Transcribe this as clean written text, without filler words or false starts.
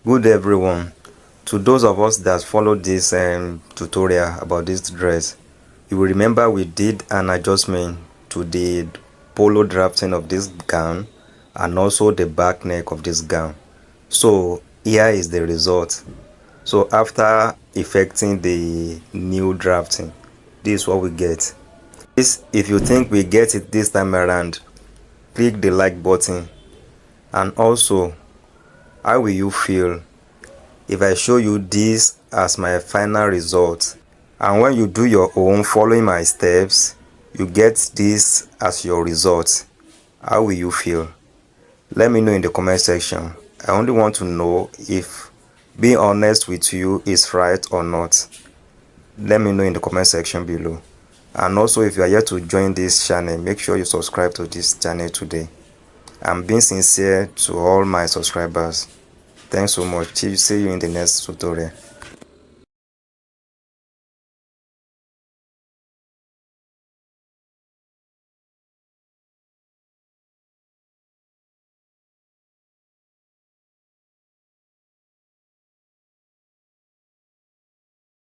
Good everyone. To those of us that followed this tutorial about this dress, you will remember we did an adjustment to the polo drafting of this gown and also the back neck of this gown. So here is the result. So after effecting the new drafting, this is what we get. If you think we get it this time around, click the like button. And also, how will you feel if I show you this as my final result, and when you do your own following my steps, you get this as your result? How will you feel? Let me know in the comment section. I only want to know if being honest with you is right or not. Let me know in the comment section below. And also, if you are yet to join this channel, make sure you subscribe to this channel today. I'm being sincere to all my subscribers. Thanks so much. See you in the next tutorial.